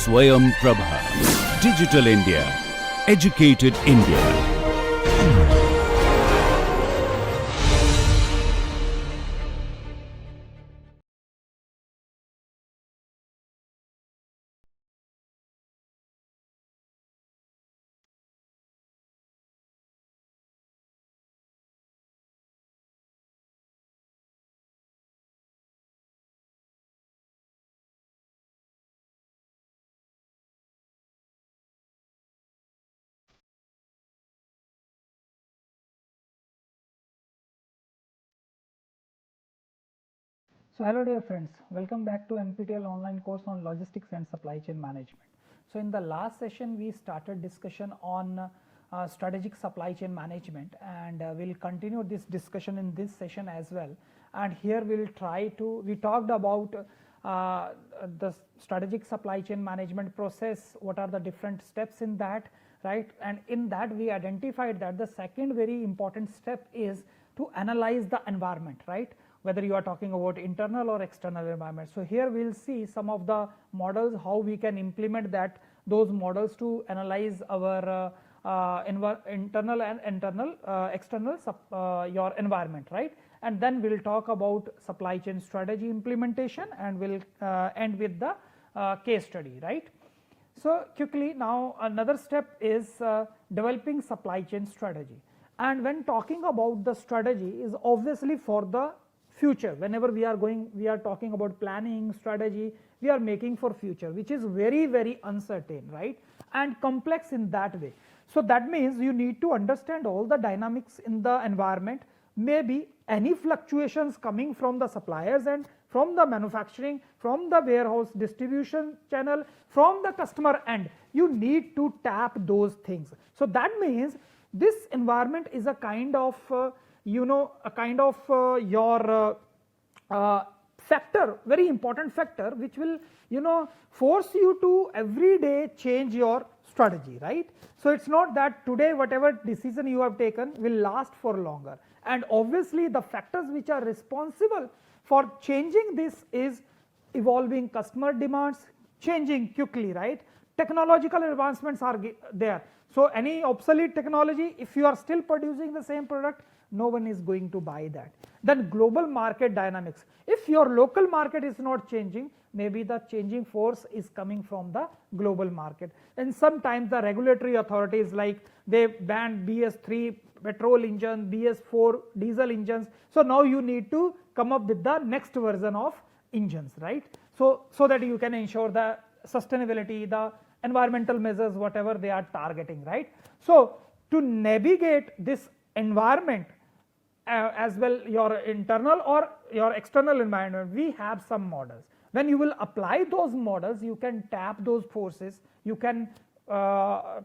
Swayam Prabha. Digital India. Educated India. So hello dear friends, welcome back to NPTEL online course on logistics and supply chain management. So in the last session we started discussion on strategic supply chain management, and we'll continue this discussion in this session as well. And here we talked about the strategic supply chain management process, what are the different steps in that, right? And in that we identified that the second very important step is to analyze the environment, right? Whether you are talking about internal or external environment. So here we will see some of the models, how we can implement those models to analyze our internal and external your environment, right? And then we will talk about supply chain strategy implementation, and we will end with the case study, right? So quickly, now another step is developing supply chain strategy. And when talking about the strategy is obviously for the future. Whenever we are talking about planning strategy, we are making for future, which is very uncertain, right, and complex in that way. So that means you need to understand all the dynamics in the environment, maybe any fluctuations coming from the suppliers and from the manufacturing, from the warehouse distribution channel, from the customer end. You need to tap those things. So that means this environment is a kind of your factor, very important factor, which will force you to every day change your strategy, right? So it's not that today whatever decision you have taken will last for longer, and obviously the factors which are responsible for changing this is evolving customer demands, changing quickly, right? Technological advancements are there. So any obsolete technology, if you are still producing the same product, no one is going to buy that. Then global market dynamics. If your local market is not changing, maybe the changing force is coming from the global market. And sometimes the regulatory authorities, like they banned BS3 petrol engine, BS4 diesel engines. So now you need to come up with the next version of engines, right? So that you can ensure the sustainability, the environmental measures, whatever they are targeting, right? So to navigate this environment, as well your internal or your external environment, we have some models. When you will apply those models, you can tap those forces, you can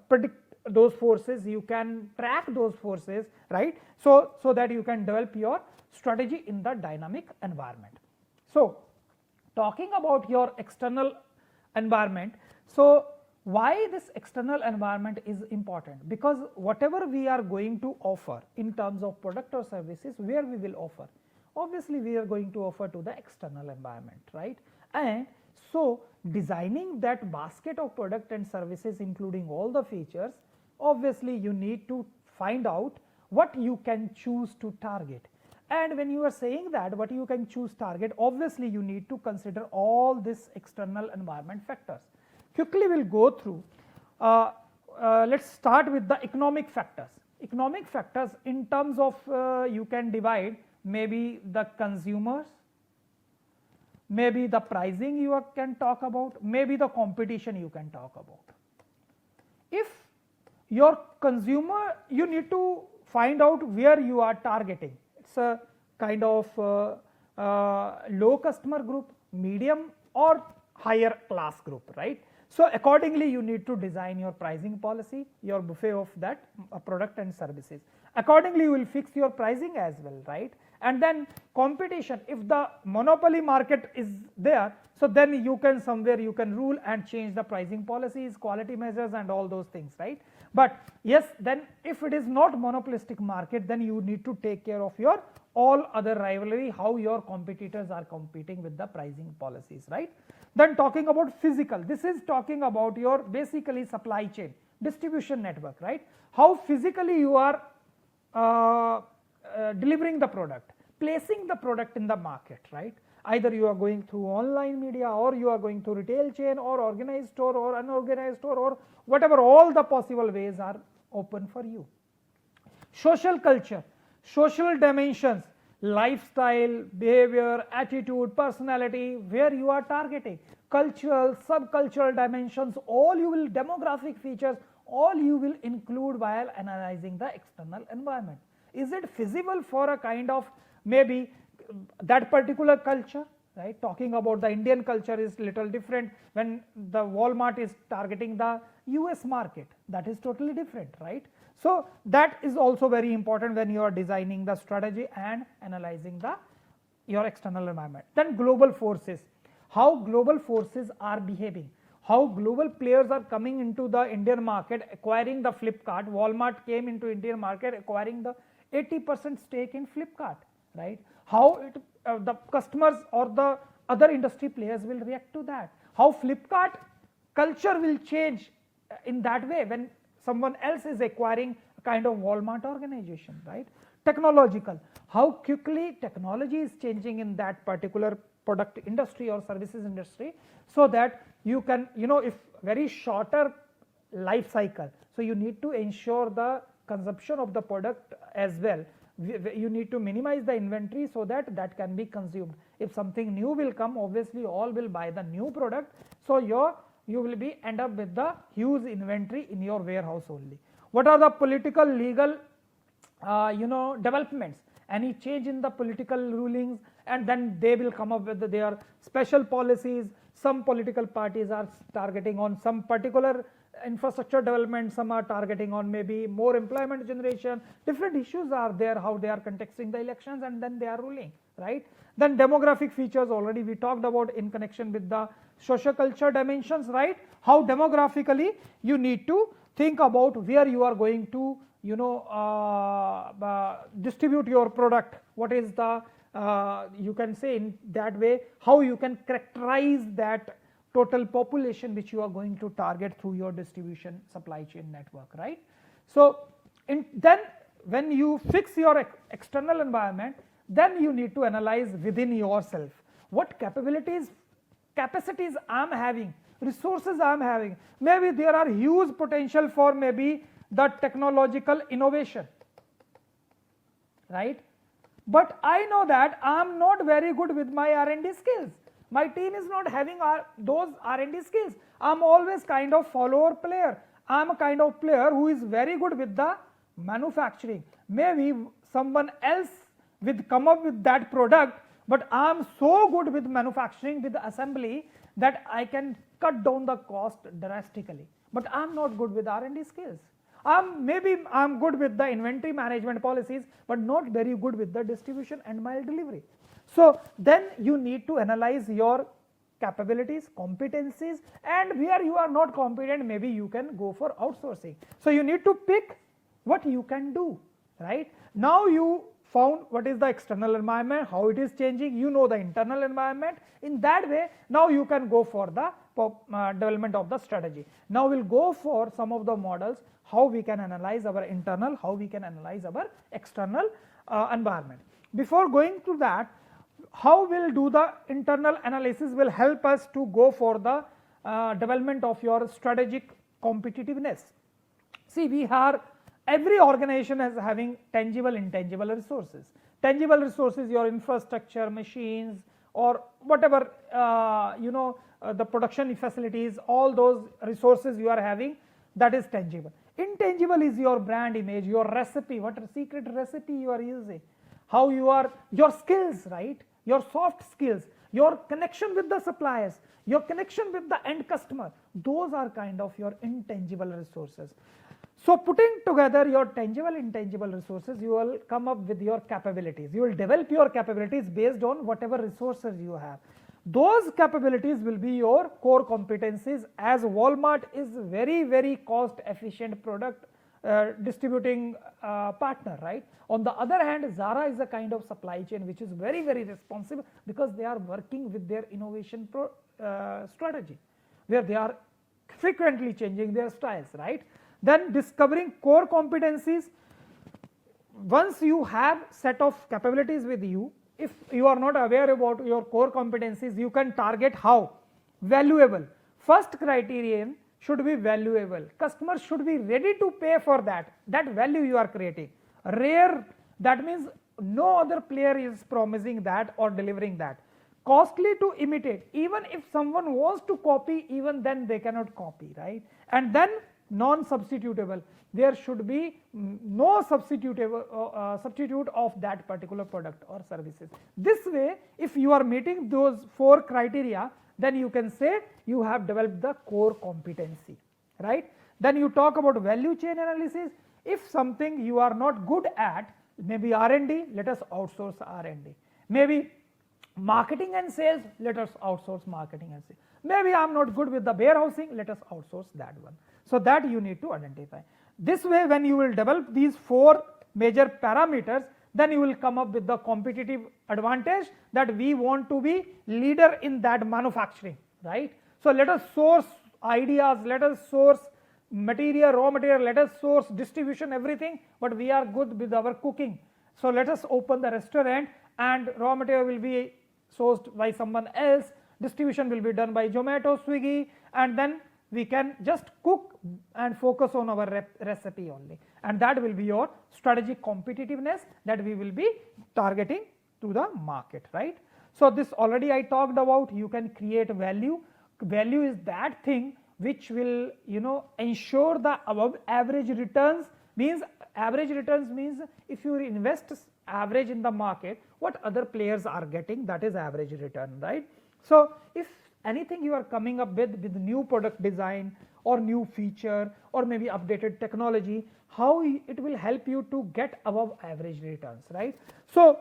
predict those forces, you can track those forces, right? So that you can develop your strategy in the dynamic environment. So talking about your external environment, so why this external environment is important? Because whatever we are going to offer in terms of product or services, where we will offer, obviously we are going to offer to the external environment, right? And so designing that basket of product and services, including all the features, obviously you need to find out what you can choose to target. And when you are saying that what you can choose target, obviously you need to consider all these external environment factors. Quickly we'll go through. Let's start with the economic factors. Economic factors in terms of you can divide maybe the consumers, maybe the pricing you can talk about, maybe the competition you can talk about. If your consumer, you need to find out where you are targeting. It's a kind of low customer group, medium or higher class group, right? So accordingly you need to design your pricing policy, your buffet of that product and services. Accordingly you will fix your pricing as well, right? And then competition, if the monopoly market is there, so then you can somewhere you can rule and change the pricing policies, quality measures and all those things, right? But yes, then if it is not monopolistic market, then you need to take care of your all other rivalry, how your competitors are competing with the pricing policies, right? Then talking about physical, this is talking about your basically supply chain, distribution network, right? How physically you are delivering the product, placing the product in the market, right? Either you are going through online media, or you are going through retail chain, or organized store, or unorganized store, or whatever, all the possible ways are open for you. Social culture, social dimensions, lifestyle, behavior, attitude, personality, where you are targeting, cultural, subcultural dimensions, all you will, demographic features, all you will include while analyzing the external environment. Is it feasible for a kind of maybe that particular culture, right? Talking about the Indian culture is little different when the Walmart is targeting the US market, that is totally different, right? So that is also very important when you are designing the strategy and analyzing your external environment. Then global forces, how global forces are behaving, how global players are coming into the Indian market, acquiring the Flipkart. Walmart came into Indian market acquiring the 80% stake in Flipkart, right? How the customers or the other industry players will react to that, how Flipkart culture will change in that way when someone else is acquiring a kind of Walmart organization, right? Technological, how quickly technology is changing in that particular product industry or services industry, so that you can, if very shorter life cycle, so you need to ensure the consumption of the product as well. You need to minimize the inventory so that that can be consumed. If something new will come, obviously all will buy the new product, so you will be end up with the huge inventory in your warehouse only. What are the political, legal developments, any change in the political rulings, and then they will come up with their special policies. Some political parties are targeting on some particular infrastructure development, some are targeting on maybe more employment generation, different issues are there, how they are contesting the elections, and then they are ruling, right? Then demographic features, already we talked about in connection with the socio-culture dimensions, right? How demographically you need to think about where you are going to distribute your product, what is the you can say in that way, how you can characterize that total population which you are going to target through your distribution supply chain network, right? So then when you fix your external environment, then you need to analyze within yourself what capacities I am having, resources I am having. Maybe there are huge potential for maybe the technological innovation, right? But I know that I am not very good with my R&D skills. My team is not having those R&D skills. I am always kind of follower player. I am a kind of player who is very good with the manufacturing. Maybe someone else will come up with that product, but I am so good with manufacturing, with assembly, that I can cut down the cost drastically. But I am not good with R&D skills. Maybe I am good with the inventory management policies, but not very good with the distribution and mile delivery. So then you need to analyze your capabilities, competencies, and where you are not competent, maybe you can go for outsourcing. So you need to pick what you can do, right? Now you found what is the external environment, how it is changing, you know the internal environment. In that way, now you can go for the development of the strategy. Now we'll go for some of the models, how we can analyze our internal, how we can analyze our external environment. Before going to that, how will do the internal analysis will help us to go for the development of your strategic competitiveness. See, every organization is having tangible, intangible resources. Tangible resources, your infrastructure, machines, or whatever the production facilities, all those resources you are having, that is tangible. Intangible is your brand image, your recipe, what secret recipe you are using, how your skills, right? Your soft skills, your connection with the suppliers, your connection with the end customer, those are kind of your intangible resources. So putting together your tangible, intangible resources, you will come up with your capabilities. You will develop your capabilities based on whatever resources you have. Those capabilities will be your core competencies, as Walmart is very cost efficient product distributing partner, right? On the other hand, Zara is a kind of supply chain which is very responsive, because they are working with their innovation strategy, where they are frequently changing their styles, right? Then discovering core competencies. Once you have set of capabilities with you, if you are not aware about your core competencies, you can target how? Valuable. First criterion should be valuable. Customers should be ready to pay for that value you are creating. Rare, that means no other player is promising that or delivering that. Costly to imitate, even if someone wants to copy, even then they cannot copy, right? And then non-substitutable, there should be no substitute of that particular product or services. This way, if you are meeting those 4 criteria, then you can say you have developed the core competency, right? Then you talk about value chain analysis. If something you are not good at, maybe R&D, let us outsource R&D. Maybe marketing and sales, let us outsource marketing and sales. Maybe I am not good with the warehousing, let us outsource that one. So that you need to identify. This way, when you will develop these 4 major parameters, then you will come up with the competitive advantage that we want to be leader in that manufacturing, right? So let us source ideas, let us source material, raw material, let us source distribution, everything, but we are good with our cooking. So let us open the restaurant, and raw material will be sourced by someone else, distribution will be done by Zomato, Swiggy, and then we can just cook and focus on our recipe only, and that will be your strategic competitiveness that we will be targeting to the market, right? So this already I talked about. You can create value. Value is that thing which will ensure the above average returns. Means average returns means if you invest average in the market, what other players are getting, that is average return, right? So if anything you are coming up with new product design or new feature or maybe updated technology, how it will help you to get above average returns, right? So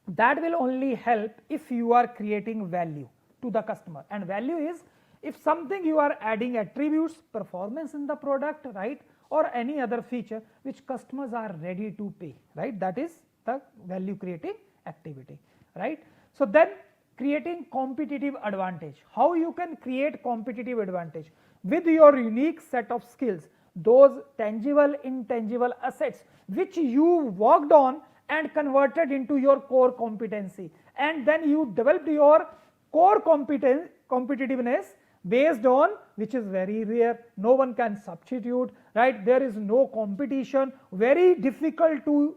that will only help if you are creating value to the customer, and value is if something you are adding attributes, performance in the product, right, or any other feature which customers are ready to pay, right? That is the value creating activity, right? So then creating competitive advantage. How you can create competitive advantage? With your unique set of skills, those tangible, intangible assets which you worked on and converted into your core competency, and then you developed your core competitiveness based on which is very rare, no one can substitute, right? There is no competition, very difficult to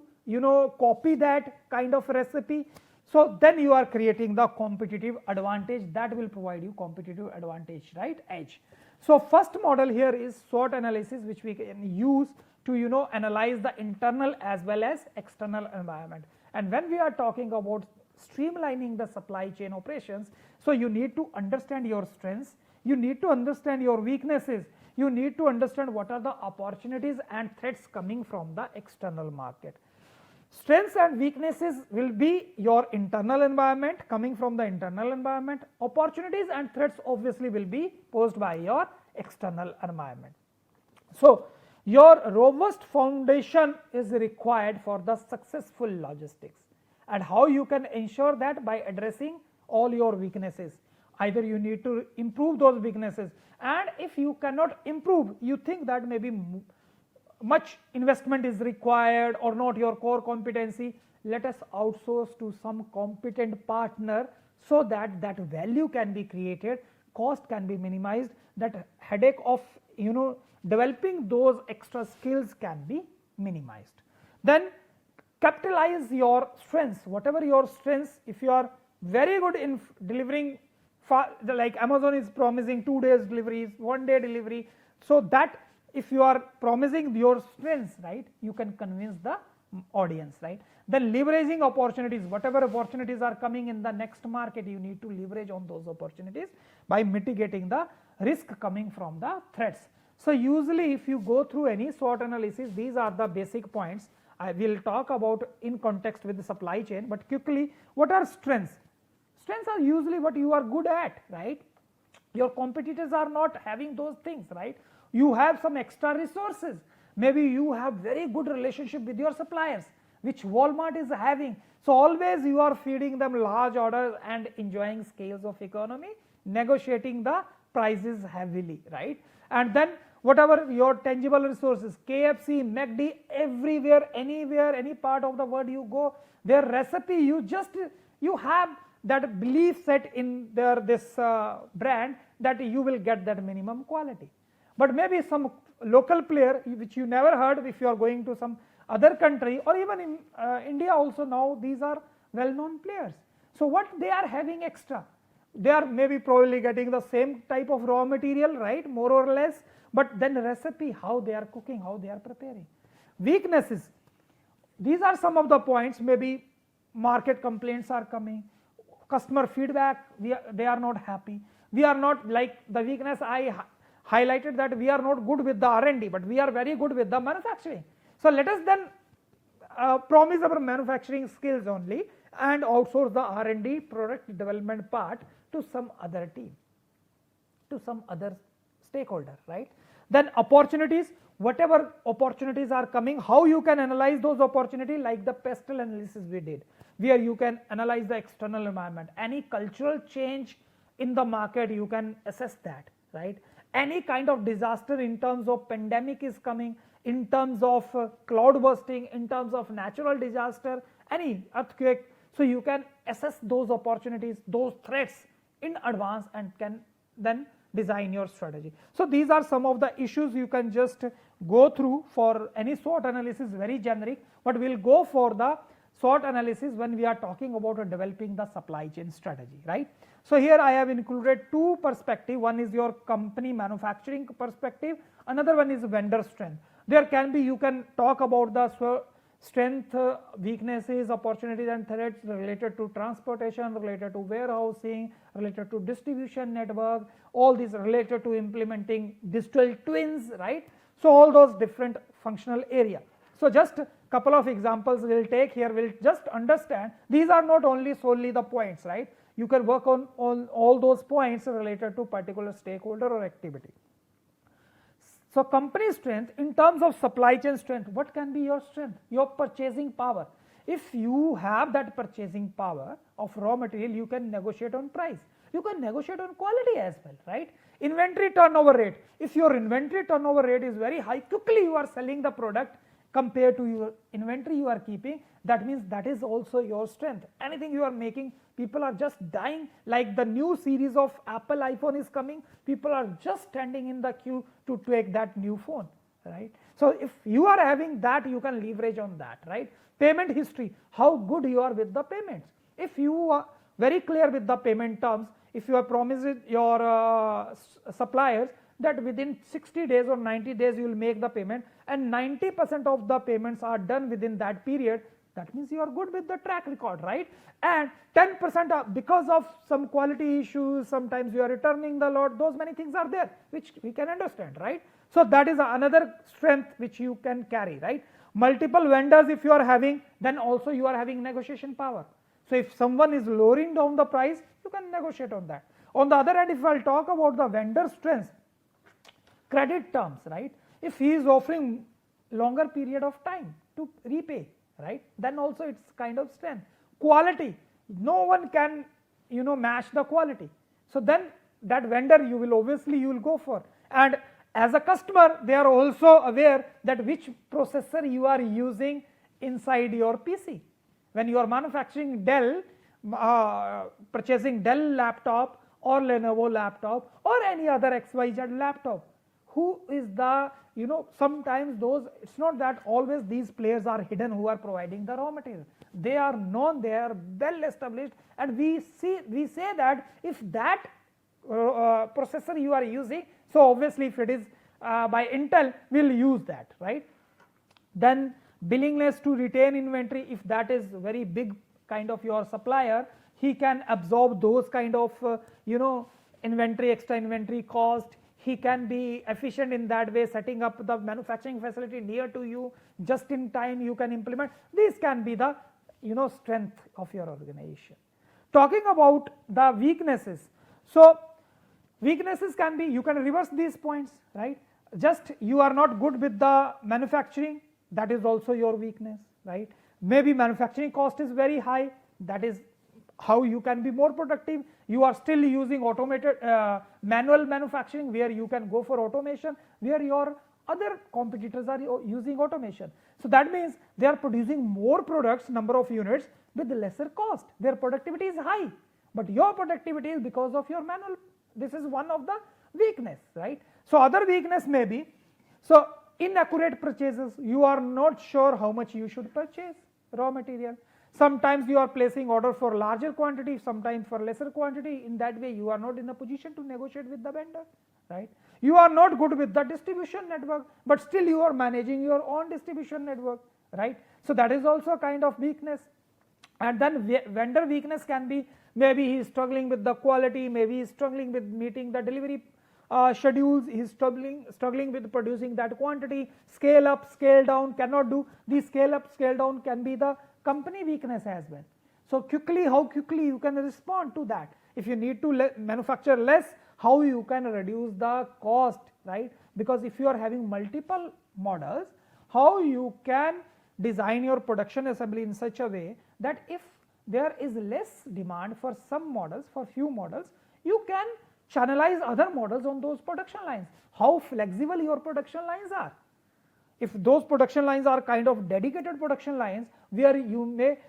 copy that kind of recipe. So then you are creating the competitive advantage that will provide you competitive advantage, right? Edge. So first model here is SWOT analysis, which we can use to analyze the internal as well as external environment. And when we are talking about streamlining the supply chain operations, so you need to understand your strengths, you need to understand your weaknesses, you need to understand what are the opportunities and threats coming from the external market. Strengths and weaknesses will be your internal environment, coming from the internal environment. Opportunities and threats obviously will be posed by your external environment. So your robust foundation is required for the successful logistics, and how you can ensure that? By addressing all your weaknesses. Either you need to improve those weaknesses, and if you cannot improve, you think that maybe much investment is required or not your core competency, let us outsource to some competent partner so that that value can be created, cost can be minimized, that headache of developing those extra skills can be minimized. Then capitalize your strengths, whatever your strengths. If you are very good in delivering, like Amazon is promising 2 days deliveries, 1 day delivery, so that if you are promising your strengths, right, you can convince the audience, right? Then leveraging opportunities, whatever opportunities are coming in the next market, you need to leverage on those opportunities by mitigating the risk coming from the threats. So usually if you go through any SWOT analysis, these are the basic points I will talk about in context with the supply chain, but quickly, what are strengths? Strengths are usually what you are good at, right? Your competitors are not having those things, right? You have some extra resources. Maybe you have very good relationship with your suppliers, which Walmart is having. So always you are feeding them large orders and enjoying scales of economy, negotiating the prices heavily, right? And then whatever your tangible resources, KFC, McD, everywhere, anywhere, any part of the world you go, their recipe, you have that belief set in this brand that you will get that minimum quality. But maybe some local player which you never heard, if you are going to some other country, or even in India also now, these are well known players. So what they are having extra? They are maybe probably getting the same type of raw material, right, more or less, but then recipe, how they are cooking, how they are preparing. Weaknesses, these are some of the points. Maybe market complaints are coming, customer feedback, they are not happy. We are not, like the weakness I highlighted, that we are not good with the R&D, but we are very good with the manufacturing. So let us then promise our manufacturing skills only and outsource the R&D product development part to some other team, to some other stakeholder, right? Then opportunities, whatever opportunities are coming, how you can analyze those opportunities, like the pestle analysis we did, where you can analyze the external environment, any cultural change in the market, you can assess that, right? Any kind of disaster in terms of pandemic is coming, in terms of cloud bursting, in terms of natural disaster, any earthquake, so you can assess those opportunities, those threats in advance, and can then design your strategy. So these are some of the issues you can just go through. For any SWOT analysis, very generic, but we'll go for the SWOT analysis when we are talking about developing the supply chain strategy, right? So here I have included two perspectives. One is your company manufacturing perspective, another one is vendor strength. There can be, you can talk about the strength, weaknesses, opportunities and threats related to transportation, related to warehousing, related to distribution network, all these related to implementing digital twins, right? So all those different functional area. So just a couple of examples we'll take here, we'll just understand these are not only solely the points, right? You can work on all those points related to particular stakeholder or activity. So company strength, in terms of supply chain strength, what can be your strength? Your purchasing power. If you have that purchasing power of raw material, you can negotiate on price, you can negotiate on quality as well, right? Inventory turnover rate, if your inventory turnover rate is very high, quickly you are selling the product compared to your inventory you are keeping, that means that is also your strength. Anything you are making, people are just dying, like the new series of Apple iPhone is coming, people are just standing in the queue to take that new phone, right? So if you are having that, you can leverage on that, right? Payment history, how good you are with the payments. If you are very clear with the payment terms, if you have promised your suppliers that within 60 days or 90 days you will make the payment, and 90% of the payments are done within that period, that means you are good with the track record, right? And 10% because of some quality issues, sometimes you are returning the lot, those many things are there which we can understand, right? So that is another strength which you can carry, right? Multiple vendors if you are having, then also you are having negotiation power. So if someone is lowering down the price, you can negotiate on that. On the other hand, if I'll talk about the vendor strengths, credit terms, right? If he is offering longer period of time to repay, right, then also it's kind of strength. Quality, no one can match the quality, so then that vendor you will go for. And as a customer, they are also aware that which processor you are using inside your PC. When you are manufacturing Dell, purchasing Dell laptop or Lenovo laptop or any other XYZ laptop, who is the, sometimes those, it's not that always these players are hidden who are providing the raw material. They are known, they are well established, and we say that if that processor you are using, so obviously if it is by Intel, we'll use that, right? Then willingness to retain inventory, if that is very big kind of your supplier, he can absorb those kind of inventory, extra inventory cost. He can be efficient in that way, setting up the manufacturing facility near to you, just in time you can implement. These can be the strength of your organization. Talking about the weaknesses. So weaknesses can be, you can reverse these points, right? Just you are not good with the manufacturing, that is also your weakness, right? Maybe manufacturing cost is very high, that is how you can be more productive. You are still using automated manual manufacturing, where you can go for automation, where your other competitors are using automation. So that means they are producing more products, number of units, with lesser cost. Their productivity is high, but your productivity is because of your manual. This is one of the weakness, right? So other weakness may be, so inaccurate purchases. You are not sure how much you should purchase raw material. Sometimes you are placing order for larger quantity, sometimes for lesser quantity. In that way you are not in a position to negotiate with the vendor, right? You are not good with the distribution network, but still you are managing your own distribution network, right? So that is also a kind of weakness. And then vendor weakness can be, maybe he is struggling with the quality, maybe he is struggling with meeting the delivery schedules, he is struggling with producing that quantity. Scale up, scale down, cannot do. The scale up, scale down can be the company weakness as well. So quickly, how quickly you can respond to that. If you need to manufacture less, how you can reduce the cost, right? Because if you are having multiple models, how you can design your production assembly in such a way that if there is less demand for some models, for few models, you can channelize other models on those production lines. How flexible your production lines are. If those production lines are kind of dedicated production lines, where you may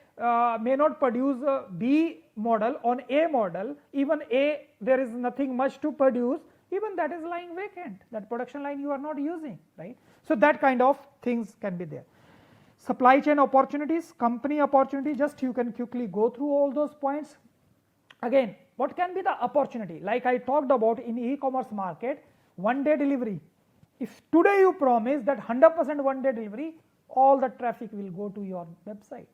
not produce a B model on A model, even A there is nothing much to produce, even that is lying vacant, that production line you are not using, right? So that kind of things can be there. Supply chain opportunities, company opportunity, just you can quickly go through all those points. Again, what can be the opportunity? Like I talked about in e-commerce market, one day delivery. If today you promise that 100% one day delivery, all the traffic will go to your website,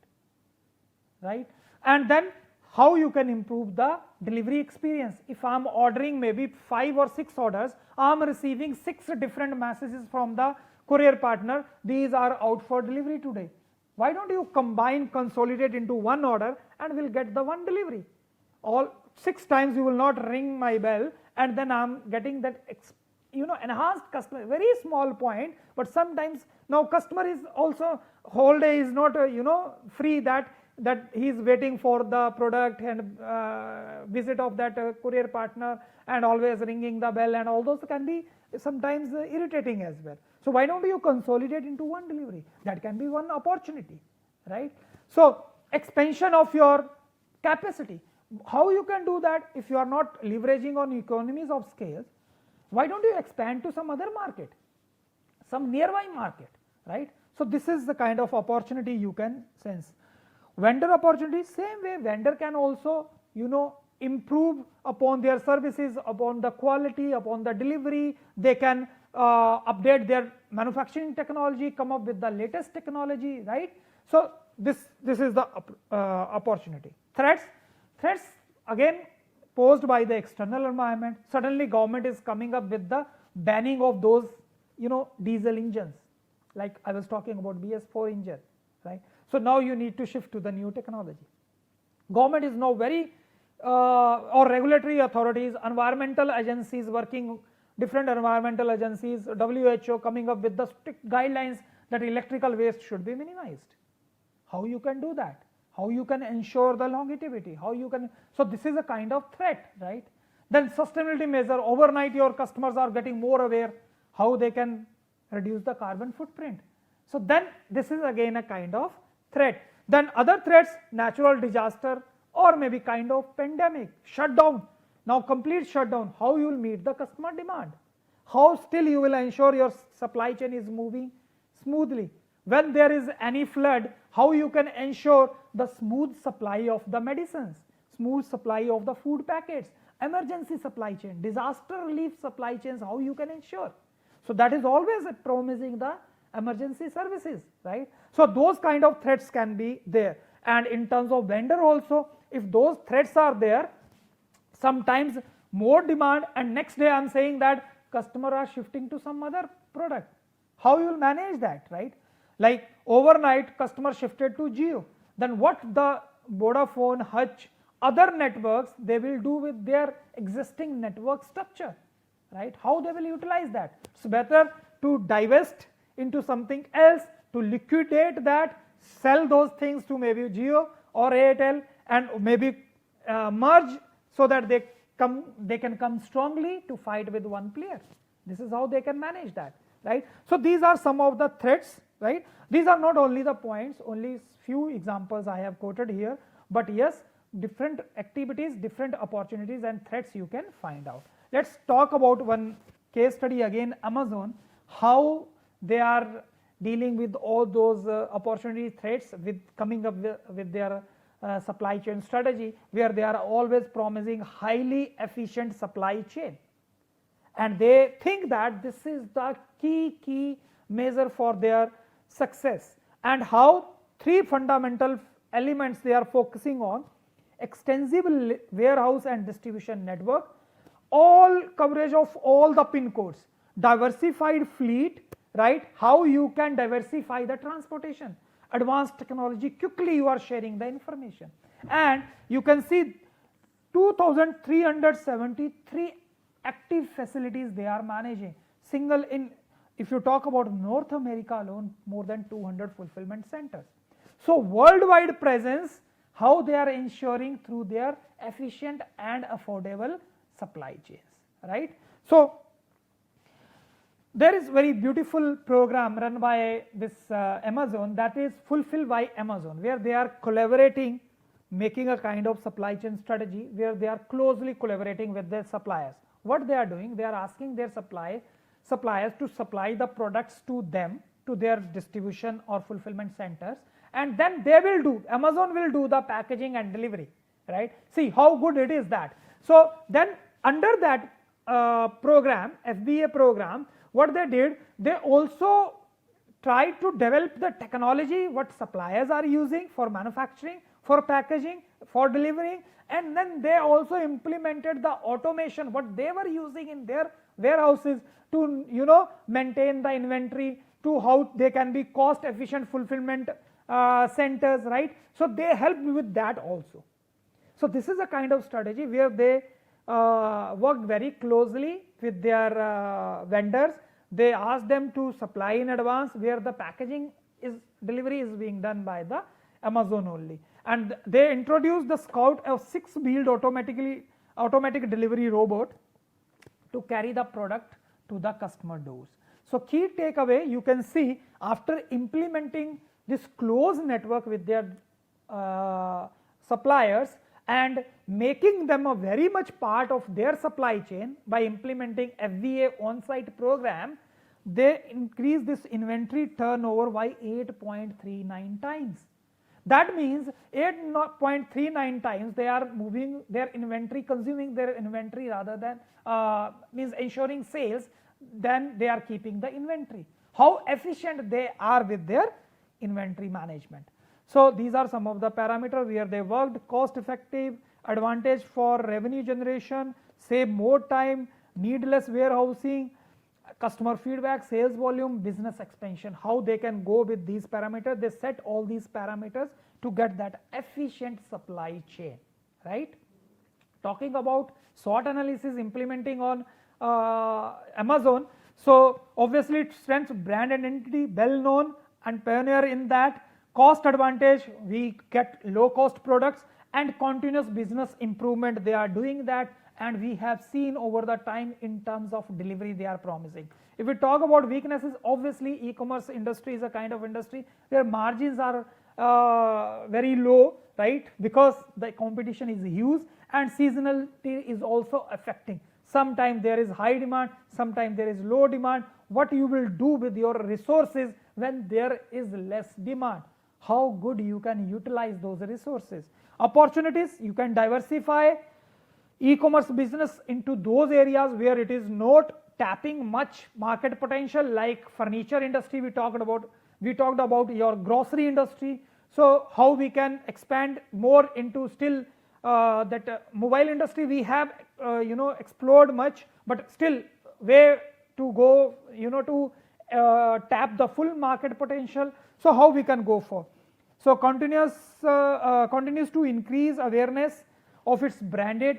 right? And then how you can improve the delivery experience. If I am ordering maybe 5 or 6 orders, I am receiving 6 different messages from the courier partner, these are out for delivery today. Why don't you combine, consolidate into one order and will get the one delivery? All 6 times you will not ring my bell, and then I am getting that enhanced customer, very small point, but sometimes now customer is also whole day is not free, that he is waiting for the product and visit of that courier partner and always ringing the bell, and all those can be sometimes irritating as well. So why don't you consolidate into one delivery? That can be one opportunity, right? So expansion of your capacity, how you can do that? If you are not leveraging on economies of scale, why don't you expand to some other market, some nearby market, right? So this is the kind of opportunity you can sense. Vendor opportunity, same way vendor can also improve upon their services, upon the quality, upon the delivery. They can update their manufacturing technology, come up with the latest technology, right? So this is the opportunity. Threats again posed by the external environment. Suddenly government is coming up with the banning of those diesel engines, like I was talking about BS4 engine, right? So now you need to shift to the new technology. Government is now very or regulatory authorities, environmental agencies working, different environmental agencies, WHO coming up with the strict guidelines that electrical waste should be minimized. How you can do that? How you can ensure the longevity? How you can? So this is a kind of threat, right? Then sustainability measure, overnight your customers are getting more aware how they can reduce the carbon footprint. So then this is again a kind of threat. Then other threats, natural disaster or maybe kind of pandemic, shutdown. Now complete shutdown, how you will meet the customer demand? How still you will ensure your supply chain is moving smoothly? When there is any flood, how you can ensure the smooth supply of the medicines, smooth supply of the food packets, emergency supply chain, disaster relief supply chains, how you can ensure? So that is always promising the emergency services, right? So those kind of threats can be there. And in terms of vendor also, if those threats are there, sometimes more demand and next day I am saying that customer are shifting to some other product. How you will manage that, right? Like overnight customer shifted to Jio, then what the Vodafone, Hutch other networks they will do with their existing network structure, right? How they will utilize that? It's better to divest into something else, to liquidate that, sell those things to maybe Jio or Airtel, and maybe merge so that they can come strongly to fight with one player. This is how they can manage that, right? So these are some of the threats, right? These are not only the points, only few examples I have quoted here, but yes, different activities, different opportunities and threats you can find out. Let's talk about one case study again, Amazon, how they are dealing with all those opportunity threats with coming up with their supply chain strategy, where they are always promising highly efficient supply chain, and they think that this is the key measure for their success. And how three fundamental elements they are focusing on: extensive warehouse and distribution network, all coverage of all the pin codes, diversified fleet, right? How you can diversify the transportation, advanced technology, quickly you are sharing the information, and you can see 2373 active facilities they are managing. Single in, if you talk about North America alone, more than 200 fulfillment centers. So worldwide presence, how they are ensuring through their efficient and affordable supply chains, right? So there is very beautiful program run by this Amazon, that is Fulfill by Amazon, where they are collaborating, making a kind of supply chain strategy where they are closely collaborating with their suppliers. What they are doing, they are asking their suppliers to supply the products to them, to their distribution or fulfillment centers, and then they will do, Amazon will do the packaging and delivery, right? See how good it is that. So then under that program, FBA program, what they did, they also tried to develop the technology what suppliers are using for manufacturing, for packaging, for delivering, and then they also implemented the automation what they were using in their warehouses to maintain the inventory, to how they can be cost efficient fulfillment centers, right? So they helped with that also. So this is a kind of strategy where they worked very closely with their vendors. They asked them to supply in advance, where the packaging delivery is being done by the Amazon only, and they introduced the Scout, a 6-wheeled automatic delivery robot to carry the product to the customer doors. So key takeaway, you can see after implementing this close network with their suppliers and making them a very much part of their supply chain by implementing FBA on-site program, they increase this inventory turnover by 8.39 times. That means 8.39 times they are moving their inventory, consuming their inventory rather than means ensuring sales, then they are keeping the inventory. How efficient they are with their inventory management. So these are some of the parameters where they worked: cost effective, advantage for revenue generation, save more time, needless warehousing, customer feedback, sales volume, business expansion. How they can go with these parameters, they set all these parameters to get that efficient supply chain, right? Talking about SWOT analysis implementing on Amazon, so obviously it strengths brand identity, well known and pioneer in that. Cost advantage, we get low cost products, and continuous business improvement, they are doing that, and we have seen over the time in terms of delivery they are promising. If we talk about weaknesses, obviously e-commerce industry is a kind of industry where margins are very low, right? Because the competition is huge and seasonality is also affecting. Sometimes there is high demand, sometimes there is low demand. What you will do with your resources when there is less demand? How good you can utilize those resources? Opportunities, you can diversify e-commerce business into those areas where it is not tapping much market potential, like furniture industry we talked about your grocery industry. So how we can expand more into still that mobile industry we have explored much, but still way to go to tap the full market potential. So how we can go for? So continues to increase awareness of its branded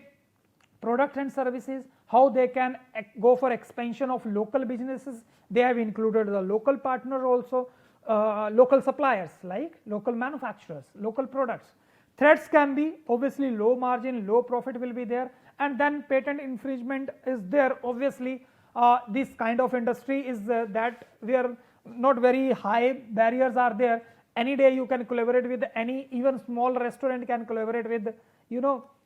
product and services, how they can go for expansion of local businesses. They have included the local partner also, local suppliers like local manufacturers, local products. Threats can be obviously low margin, low profit will be there, and then patent infringement is there. Obviously, this kind of industry is that where not very high barriers are there. Any day you can collaborate with any, even small restaurant can collaborate with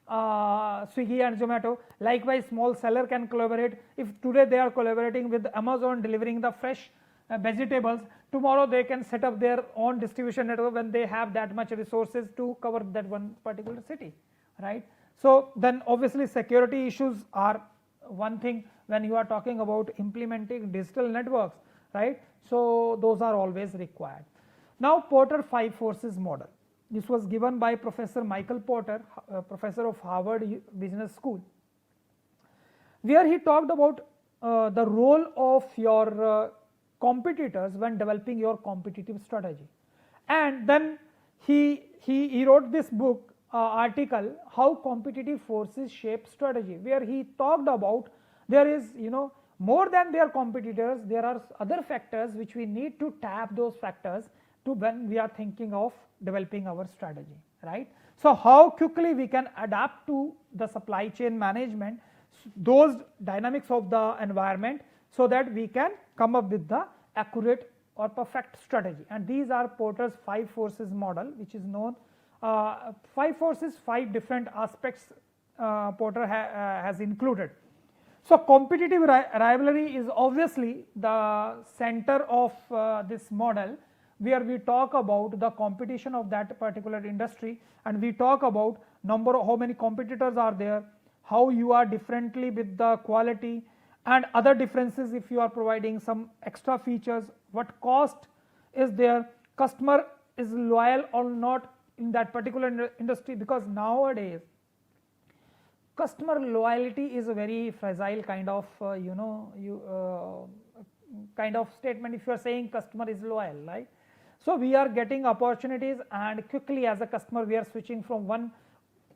Swiggy and Zomato. Likewise, small seller can collaborate. If today they are collaborating with Amazon delivering the fresh vegetables, tomorrow they can set up their own distribution network when they have that much resources to cover that one particular city, right? So then obviously security issues are one thing when you are talking about implementing digital networks, right? So those are always required. Now Porter 5 forces model. This was given by Professor Michael Porter, professor of Harvard Business School, where he talked about the role of your competitors when developing your competitive strategy. And then he wrote this book article, How Competitive Forces Shape Strategy, where he talked about there is more than their competitors, there are other factors which we need to tap those factors to when we are thinking of developing our strategy, right? So how quickly we can adapt to the supply chain management, those dynamics of the environment, so that we can come up with the accurate or perfect strategy. And these are Porter's 5 forces model, which is known 5 forces, 5 different aspects Porter has included. So competitive rivalry is obviously the center of this model, where we talk about the competition of that particular industry, and we talk about number of how many competitors are there, how you are differently with the quality and other differences, if you are providing some extra features, what cost is there, customer is loyal or not in that particular industry, because nowadays customer loyalty is a very fragile kind of kind of statement if you are saying customer is loyal, right? So we are getting opportunities, and quickly as a customer we are switching from one.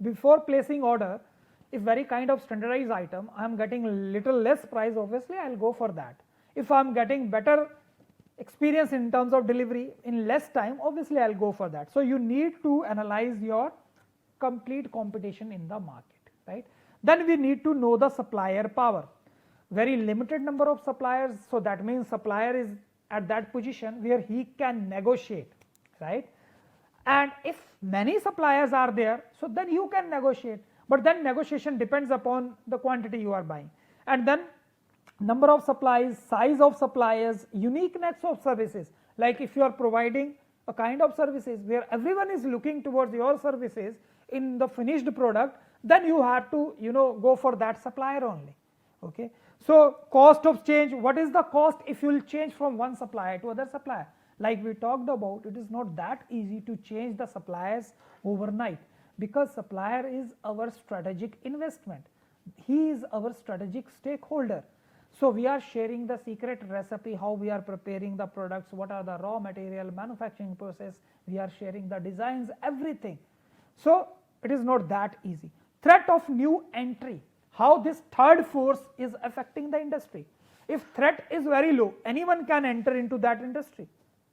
Before placing order, if very kind of standardized item I am getting little less price, obviously I will go for that. If I am getting better experience in terms of delivery in less time, obviously I will go for that. So you need to analyze your complete competition in the market, right? Then we need to know the supplier power. Very limited number of suppliers, so that means supplier is at that position where he can negotiate, right? And if many suppliers are there, so then you can negotiate, but then negotiation depends upon the quantity you are buying. And then number of supplies, size of suppliers, uniqueness of services. Like if you are providing a kind of services where everyone is looking towards your services in the finished product, then you have to go for that supplier only, okay? So cost of change, what is the cost if you will change from one supplier to other supplier? Like we talked about, it is not that easy to change the suppliers overnight, because supplier is our strategic investment, he is our strategic stakeholder. So we are sharing the secret recipe, how we are preparing the products, what are the raw material, manufacturing process, we are sharing the designs, everything. So it is not that easy. Threat of new entry, how this third force is affecting the industry. If threat is very low, anyone can enter into that industry,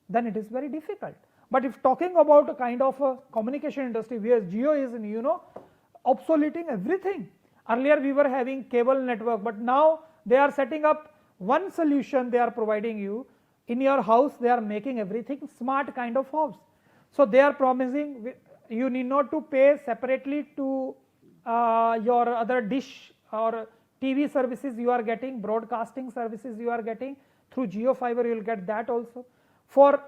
then it is very difficult. But if talking about a kind of a communication industry where Jio is obsoleting everything. Earlier we were having cable network, but now they are setting up one solution, they are providing you in your house, they are making everything smart kind of house. So they are promising you need not to pay separately to your other dish or TV services you are getting, broadcasting services you are getting through Jio Fiber, you will get that also. For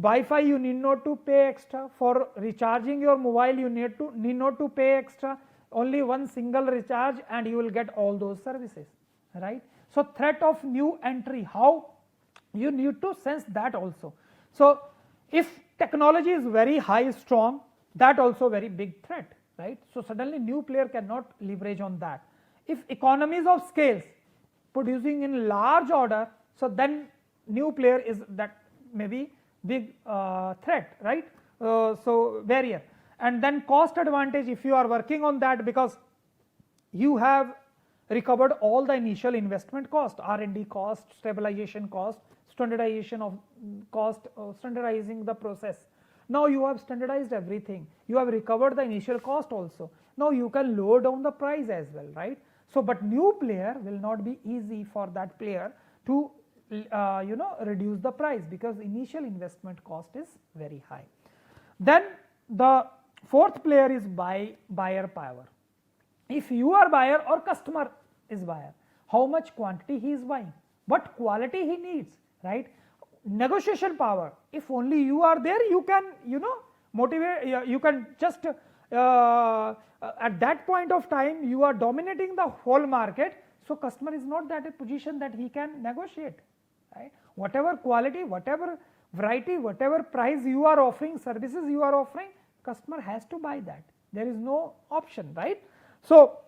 Wi-Fi you need not to pay extra, for recharging your mobile you need not to pay extra, only one single recharge and you will get all those services, right? So threat of new entry, how you need to sense that also. So if technology is very high strong, that also very big threat, right? So suddenly new player cannot leverage on that. If economies of scales, producing in large order, so then new player is that maybe big threat, right? So barrier. and then cost advantage, if you are working on that, because you have recovered all the initial investment cost, R&D cost, stabilization cost, standardization of cost, standardizing the process. Now you have standardized everything, you have recovered the initial cost also. Now you can lower down the price as well, right? So, but new player will not be easy for that player to reduce the price, because initial investment cost is very high. Then the fourth player is buyer power. If you are buyer or customer is buyer, how much quantity he is buying, what quality he needs, right? Negotiation power, if only you are there, you can motivate, you can just at that point of time you are dominating the whole market, so customer is not that a position that he can negotiate, right? Whatever quality, whatever variety, whatever price you are offering, services you are offering, customer has to buy that, there is no option, right? So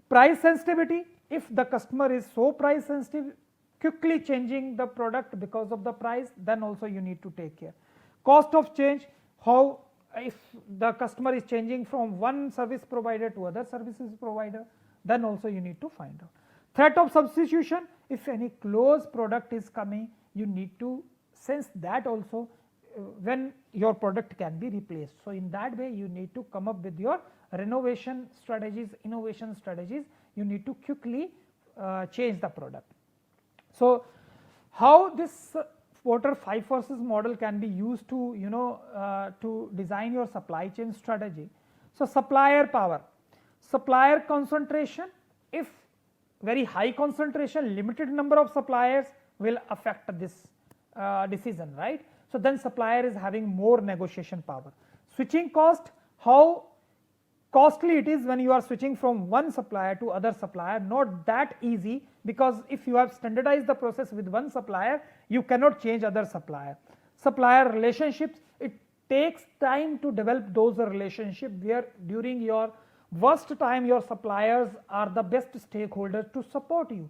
price sensitivity, if the customer is so price sensitive, quickly changing the product because of the price, then also you need to take care. Cost of change, how if the customer is changing from one service provider to other services provider, then also you need to find out. Threat of substitution, if any close product is coming, you need to sense that also when your product can be replaced. So in that way you need to come up with your renovation strategies, innovation strategies, you need to quickly change the product. So how this Porter 5 forces model can be used to to design your supply chain strategy. So supplier power, supplier concentration, if very high concentration, limited number of suppliers will affect this decision, right? So then supplier is having more negotiation power. Switching cost, how costly it is when you are switching from one supplier to other supplier, not that easy, because if you have standardized the process with one supplier, you cannot change other supplier. Supplier relationships, it takes time to develop those relationships, where during your worst time your suppliers are the best stakeholders to support you.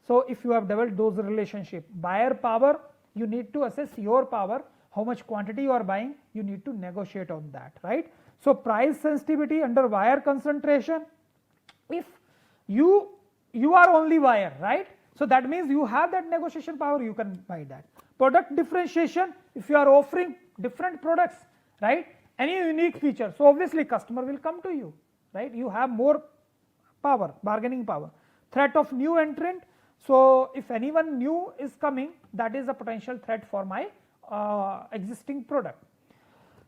So if you have developed those relationships. Buyer power, you need to assess your power, how much quantity you are buying, you need to negotiate on that, right? So price sensitivity under buyer concentration, if you are only buyer, right? So that means you have that negotiation power, you can buy that. Product differentiation, if you are offering different products, right, any unique feature, so obviously customer will come to you, right? You have more power, bargaining power. Threat of new entrant, so if anyone new is coming, that is a potential threat for my existing product.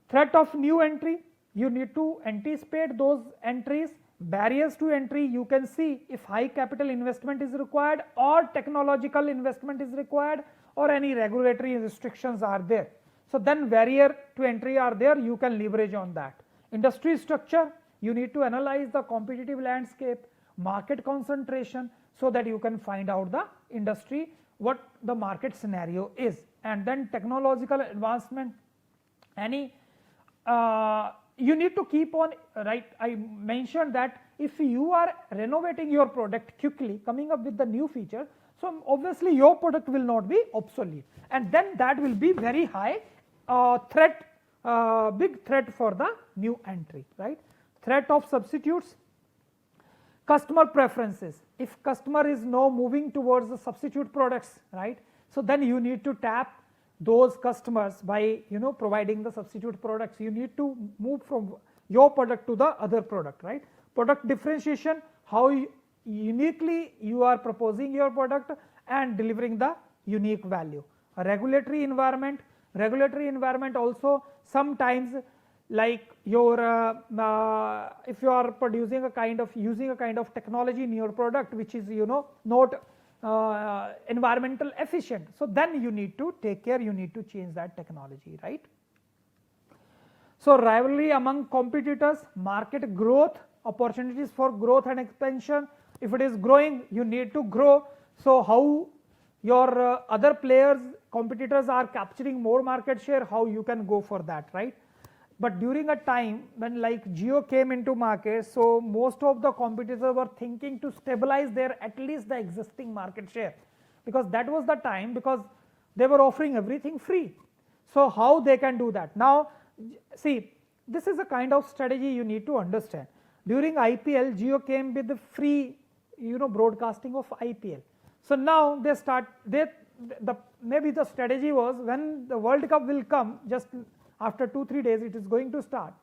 Threat of new entry, you need to anticipate those entries. Barriers to entry, you can see if high capital investment is required, or technological investment is required, or any regulatory restrictions are there. So then barrier to entry are there, you can leverage on that. Industry structure, you need to analyze the competitive landscape, market concentration, so that you can find out the industry, what the market scenario is. And then technological advancement, any you need to keep on, right? I mentioned that if you are renovating your product quickly, coming up with the new feature, so obviously your product will not be obsolete, and then that will be very high threat, big threat for the new entry, right? Threat of substitutes, customer preferences, if customer is now moving towards the substitute products, right? So then you need to tap those customers by providing the substitute products. You need to move from your product to the other product, right? Product differentiation, how uniquely you are proposing your product and delivering the unique value. A regulatory environment also sometimes, like your if you are producing using a kind of technology in your product which is not environmental efficient, so then you need to take care, you need to change that technology, right? So rivalry among competitors, market growth, opportunities for growth and expansion. If it is growing, you need to grow. So how your other players, competitors are capturing more market share, how you can go for that, right? But during a time when like Jio came into market, so most of the competitors were thinking to stabilize their at least the existing market share, because that was the time, because they were offering everything free. So how they can do that? Now see, this is a kind of strategy you need to understand. During IPL, Jio came with the free broadcasting of IPL. So now they start, maybe the strategy was when the World Cup will come, just after 2-3 days it is going to start.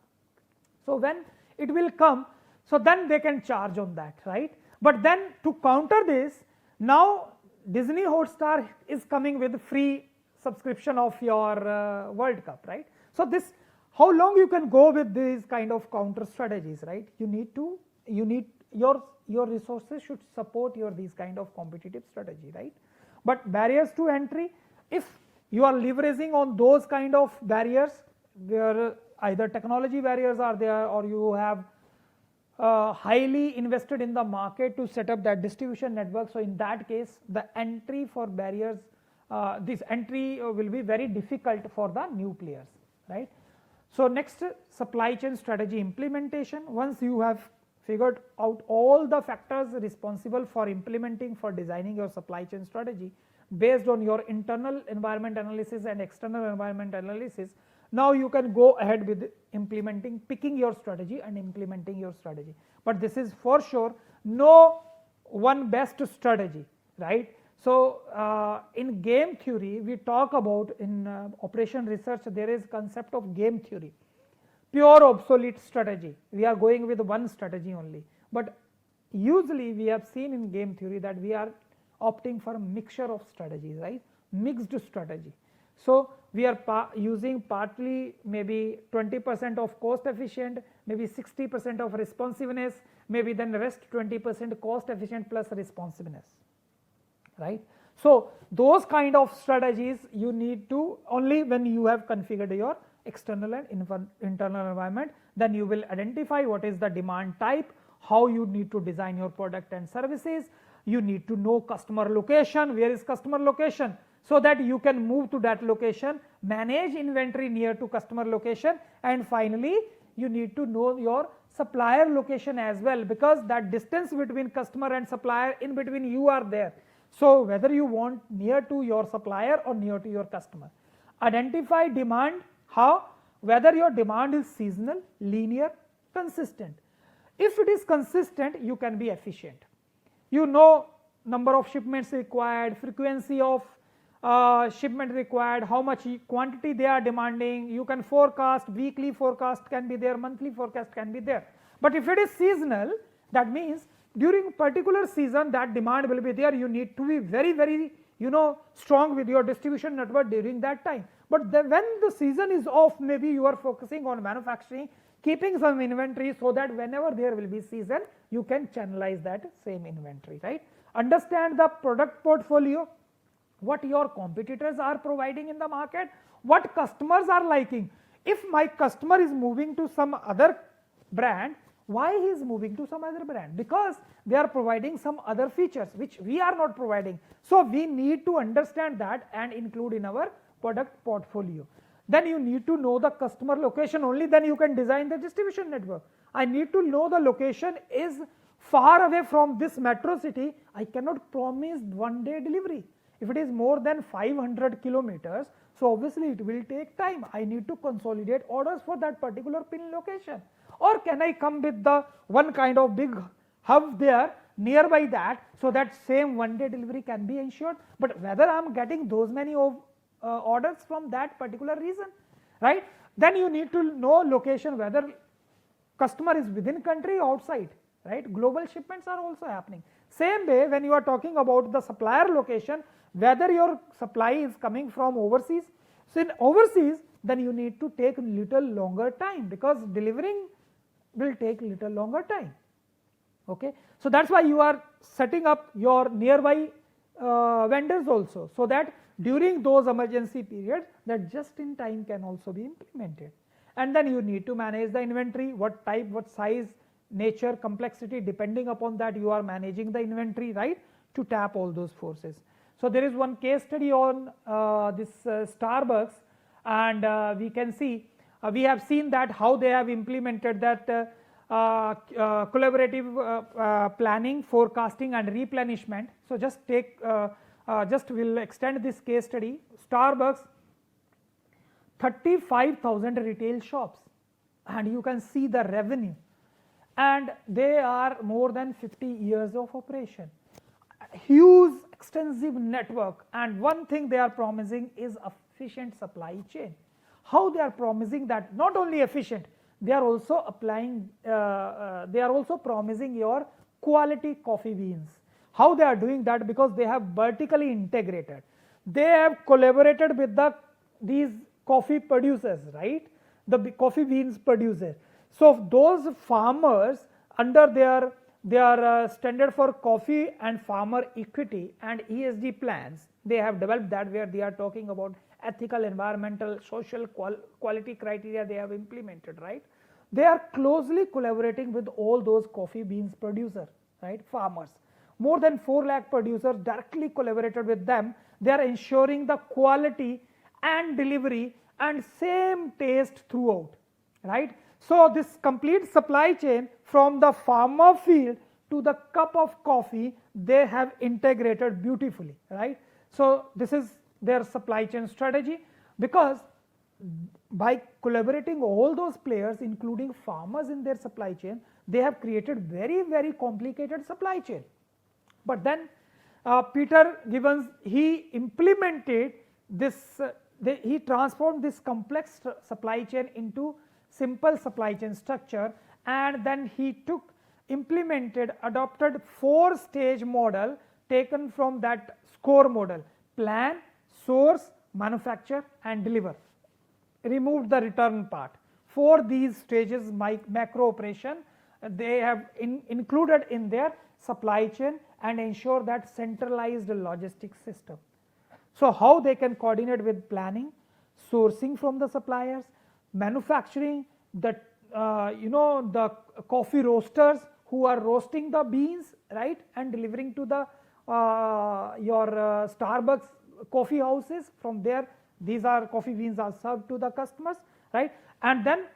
So when it will come, so then they can charge on that, right? But then to counter this, now Disney Hotstar is coming with free subscription of your World Cup, right? So this, how long you can go with these kind of counter strategies, right? You need your resources should support your these kind of competitive strategy, right? But barriers to entry, if you are leveraging on those kind of barriers where either technology barriers are there, or you have highly invested in the market to set up that distribution network, so in that case the entry for barriers, this entry will be very difficult for the new players, right? So next, supply chain strategy implementation. Once you have figured out all the factors responsible for implementing, for designing your supply chain strategy based on your internal environment analysis and external environment analysis, now you can go ahead with picking your strategy and implementing your strategy. But this is for sure no one best strategy, right? So in game theory, we talk about, in operation research there is concept of game theory, pure obsolete strategy. We are going with one strategy only, but usually we have seen in game theory that we are opting for a mixture of strategies, right? Mixed strategy. So we are using partly maybe 20% of cost efficient, maybe 60% of responsiveness, maybe then the rest 20% cost efficient plus responsiveness, right? So those kind of strategies you need to only when you have configured your external and internal environment, then you will identify what is the demand type, how you need to design your product and services. You need to know customer location, where is customer location, so that you can move to that location, manage inventory near to customer location, and finally you need to know your supplier location as well, because that distance between customer and supplier, in between you are there. So whether you want near to your supplier or near to your customer. Identify demand, how, whether your demand is seasonal, linear, consistent. If it is consistent, you can be efficient. You know number of shipments required, frequency of shipment required, how much quantity they are demanding. You can forecast, weekly forecast can be there, monthly forecast can be there. But if it is seasonal, that means during particular season that demand will be there. You need to be very strong with your distribution network during that time. But when the season is off, maybe you are focusing on manufacturing, keeping some inventory, so that whenever there will be season, you can channelize that same inventory, right? Understand the product portfolio, what your competitors are providing in the market, what customers are liking. If my customer is moving to some other brand, why he is moving to some other brand? Because they are providing some other features which we are not providing. So we need to understand that and include in our product portfolio. Then you need to know the customer location, only then you can design the distribution network. I need to know the location is far away from this metro city. I cannot promise one day delivery. If it is more than 500 kilometers, so obviously it will take time. I need to consolidate orders for that particular pin location. Or can I come with the one kind of big hub there nearby that, so that same one day delivery can be ensured. But whether I am getting those many orders from that particular region, right? Then you need to know location, whether customer is within country or outside, right? Global shipments are also happening. Same way, when you are talking about the supplier location, whether your supply is coming from overseas. So in overseas, then you need to take little longer time, because delivering will take little longer time. Okay, so that's why you are setting up your nearby vendors also, so that during those emergency periods, that just in time can also be implemented. And then you need to manage the inventory, what type, what size, nature, complexity, depending upon that you are managing the inventory, right, to tap all those forces. So there is one case study on this Starbucks, and we can see, we have seen that how they have implemented that collaborative planning, forecasting and replenishment. So just take, we'll extend this case study. Starbucks, 35,000 retail shops. and you can see the revenue, and they are more than 50 years of operation, huge extensive network, and one thing they are promising is efficient supply chain. How they are promising that? Not only efficient, they are also applying, they are also promising your quality coffee beans. How they are doing that? Because they have vertically integrated, they have collaborated with these coffee producers, right, the coffee beans producers. So those farmers, under their standard for coffee and farmer equity and ESG plans, they have developed that, where they are talking about ethical, environmental, social, quality criteria they have implemented, right. They are closely collaborating with all those coffee beans producer, right, farmers. More than 4 lakh producers directly collaborated with them. They are ensuring the quality and delivery and same taste throughout, right. So this complete supply chain from the farmer field to the cup of coffee, they have integrated beautifully, right. So this is their supply chain strategy, because by collaborating all those players including farmers in their supply chain, they have created very complicated supply chain. But then Peter Gibbons, he implemented this, he transformed this complex supply chain into simple supply chain structure, and then he adopted 4-stage model taken from that SCORE model: plan, source, manufacture and deliver. Removed the return part. For these stages, macro operation, they have included in their supply chain and ensure that centralized logistics system. So how they can coordinate with planning, sourcing from the suppliers, manufacturing, the the coffee roasters who are roasting the beans, right, and delivering to the your Starbucks coffee houses. From there, these are coffee beans are served to the customers, right. And then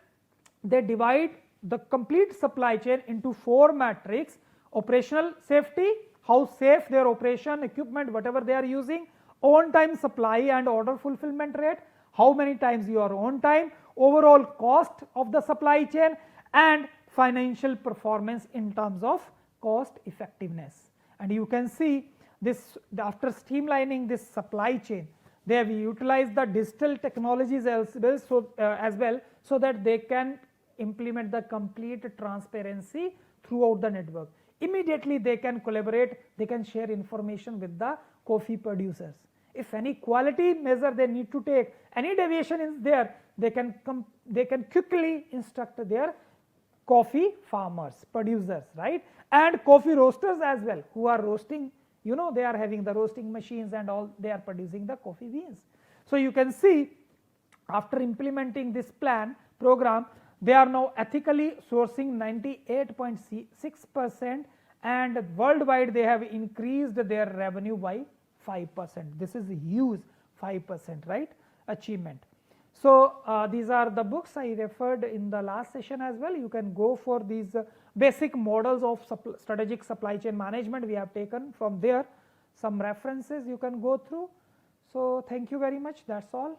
they divide the complete supply chain into 4 matrix: operational safety, how safe their operation, equipment, whatever they are using; on time supply and order fulfillment rate, how many times you are on time; overall cost of the supply chain; and financial performance in terms of cost effectiveness. And you can see this, after streamlining this supply chain, they have utilized the digital technologies as well, so that they can implement the complete transparency throughout the network. Immediately they can collaborate, they can share information with the coffee producers. If any quality measure they need to take, any deviation is there, they can quickly instruct their coffee farmers, producers, right, and coffee roasters as well, who are roasting, they are having the roasting machines and all, they are producing the coffee beans. So you can see, after implementing this program, they are now ethically sourcing 98.6%, and worldwide they have increased their revenue by 5%. This is a huge 5%, right, achievement. So these are the books I referred in the last session as well. You can go for these basic models of strategic supply chain management. We have taken from there some references you can go through. So thank you very much. That's all.